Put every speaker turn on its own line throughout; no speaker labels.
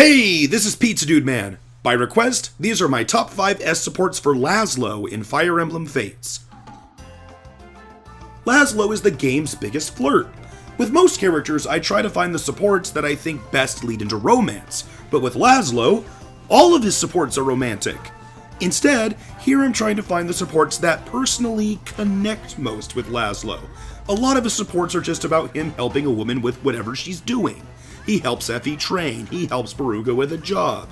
Hey, this is Pizza Dude Man. By request, these are my top 5 S supports for Laslow in Fire Emblem Fates. Laslow is the game's biggest flirt. With most characters, I try to find the supports that I think best lead into romance, but with Laslow, all of his supports are romantic. Instead, here I'm trying to find the supports that personally connect most with Laslow. A lot of his supports are just about him helping a woman with whatever she's doing. He helps Effie train, he helps Baruga with a job.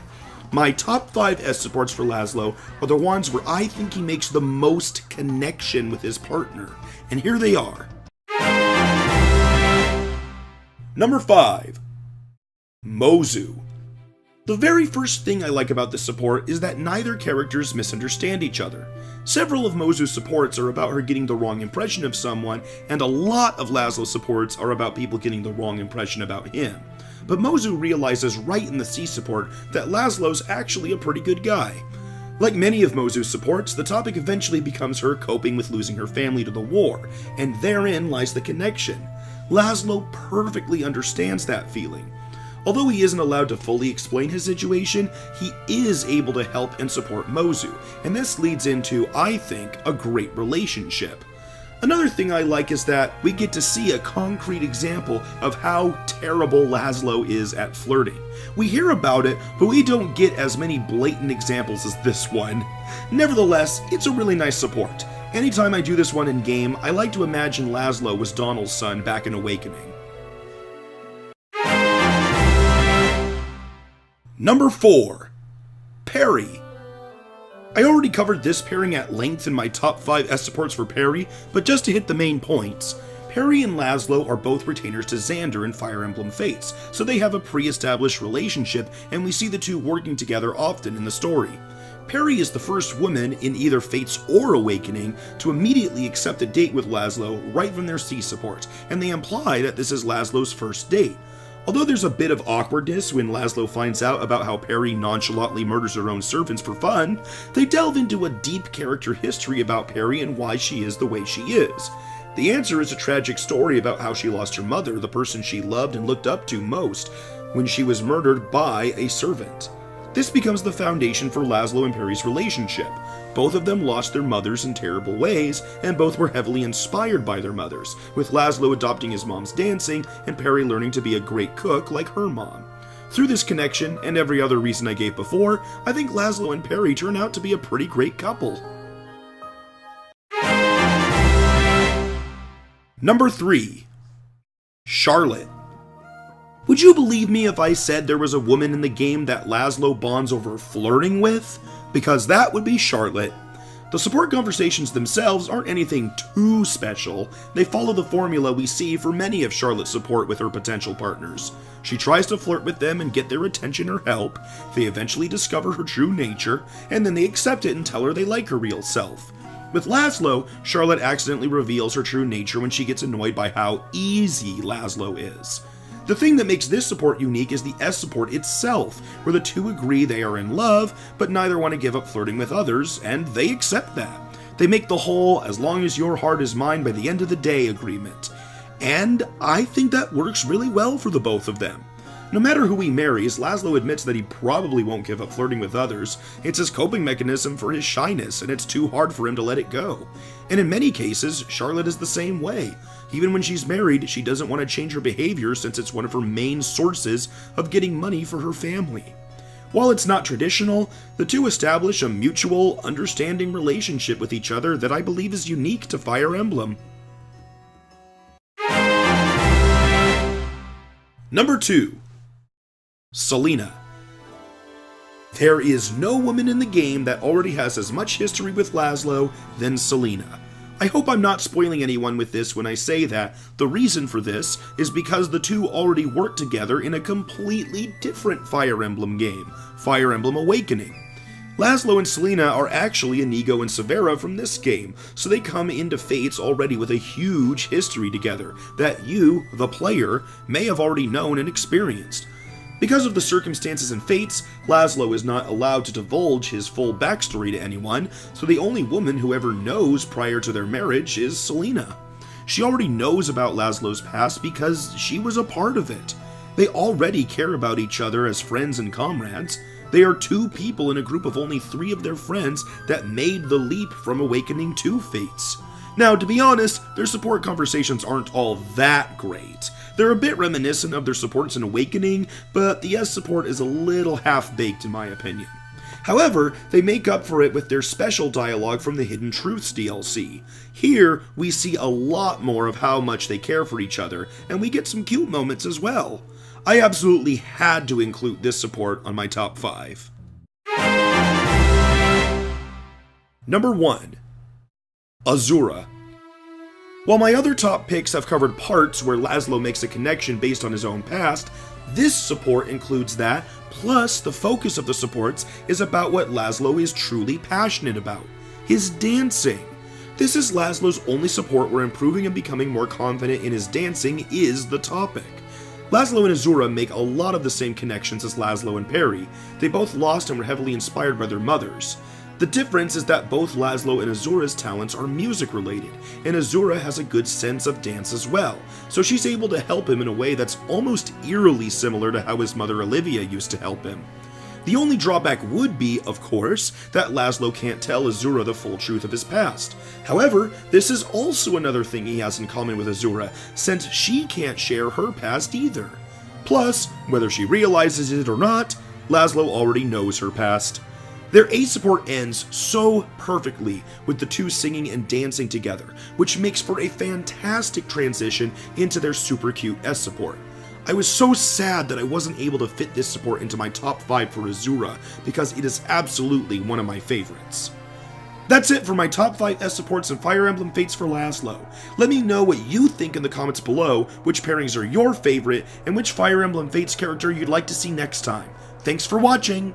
My top 5 S supports for Laslow are the ones where I think he makes the most connection with his partner, and here they are. Number 5. Mozu. The very first thing I like about this support is that neither characters misunderstand each other. Several of Mozu's supports are about her getting the wrong impression of someone, and a lot of Laslow's supports are about people getting the wrong impression about him. But Mozu realizes right in the C support that Laslow's actually a pretty good guy. Like many of Mozu's supports, the topic eventually becomes her coping with losing her family to the war, and therein lies the connection. Laslow perfectly understands that feeling. Although he isn't allowed to fully explain his situation, he is able to help and support Mozu, and this leads into, I think, a great relationship. Another thing I like is that we get to see a concrete example of how terrible Laslow is at flirting. We hear about it, but we don't get as many blatant examples as this one. Nevertheless, it's a really nice support. Anytime I do this one in game, I like to imagine Laslow was Donald's son back in Awakening. Number 4. Perry. I already covered this pairing at length in my top 5 S supports for Perry, but just to hit the main points, Perry and Laslow are both retainers to Xander in Fire Emblem Fates, so they have a pre-established relationship, and we see the two working together often in the story. Perry is the first woman in either Fates or Awakening to immediately accept a date with Laslow right from their C support, and they imply that this is Laslow's first date. Although there's a bit of awkwardness when Laslow finds out about how Perry nonchalantly murders her own servants for fun, they delve into a deep character history about Perry and why she is the way she is. The answer is a tragic story about how she lost her mother, the person she loved and looked up to most, when she was murdered by a servant. This becomes the foundation for Laslow and Perry's relationship. Both of them lost their mothers in terrible ways, and both were heavily inspired by their mothers, with Laslow adopting his mom's dancing and Perry learning to be a great cook like her mom. Through this connection, and every other reason I gave before, I think Laslow and Perry turn out to be a pretty great couple. Number 3. Charlotte. Would you believe me if I said there was a woman in the game that Laslow bonds over flirting with? Because that would be Charlotte. The support conversations themselves aren't anything too special. They follow the formula we see for many of Charlotte's support with her potential partners. She tries to flirt with them and get their attention or help, they eventually discover her true nature, and then they accept it and tell her they like her real self. With Laslow, Charlotte accidentally reveals her true nature when she gets annoyed by how easy Laslow is. The thing that makes this support unique is the S support itself, where the two agree they are in love, but neither want to give up flirting with others, and they accept that. They make the whole "as long as your heart is mine by the end of the day" agreement. And I think that works really well for the both of them. No matter who he marries, Laslow admits that he probably won't give up flirting with others. It's his coping mechanism for his shyness, and it's too hard for him to let it go. And in many cases, Charlotte is the same way. Even when she's married, she doesn't want to change her behavior since it's one of her main sources of getting money for her family. While it's not traditional, the two establish a mutual, understanding relationship with each other that I believe is unique to Fire Emblem. Number 2. Selena. There is no woman in the game that already has as much history with Laslow than Selena. I hope I'm not spoiling anyone with this when I say that the reason for this is because the two already work together in a completely different Fire Emblem game, Fire Emblem Awakening. Laslow and Selena are actually Inigo and Severa from this game, so they come into Fates already with a huge history together that you, the player, may have already known and experienced. Because of the circumstances in Fates, Laslow is not allowed to divulge his full backstory to anyone, so the only woman who ever knows prior to their marriage is Selena. She already knows about Laslow's past because she was a part of it. They already care about each other as friends and comrades. They are two people in a group of only 3 of their friends that made the leap from awakening to Fates. Now, to be honest, their support conversations aren't all that great. They're a bit reminiscent of their supports in Awakening, but the S support is a little half-baked in my opinion. However, they make up for it with their special dialogue from the Hidden Truths DLC. Here, we see a lot more of how much they care for each other, and we get some cute moments as well. I absolutely had to include this support on my top 5. Number 1. Azura. While my other top picks have covered parts where Laslow makes a connection based on his own past, this support includes that, plus the focus of the supports is about what Laslow is truly passionate about, his dancing. This is Laslow's only support where improving and becoming more confident in his dancing is the topic. Laslow and Azura make a lot of the same connections as Laslow and Perry. They both lost and were heavily inspired by their mothers. The difference is that both Laslow and Azura's talents are music related, and Azura has a good sense of dance as well, so she's able to help him in a way that's almost eerily similar to how his mother Olivia used to help him. The only drawback would be, of course, that Laslow can't tell Azura the full truth of his past. However, this is also another thing he has in common with Azura, since she can't share her past either. Plus, whether she realizes it or not, Laslow already knows her past. Their A support ends so perfectly with the two singing and dancing together, which makes for a fantastic transition into their super cute S support. I was so sad that I wasn't able to fit this support into my top 5 for Azura, because it is absolutely one of my favorites. That's it for my top 5 S supports in Fire Emblem Fates for Laslow. Let me know what you think in the comments below, which pairings are your favorite, and which Fire Emblem Fates character you'd like to see next time. Thanks for watching!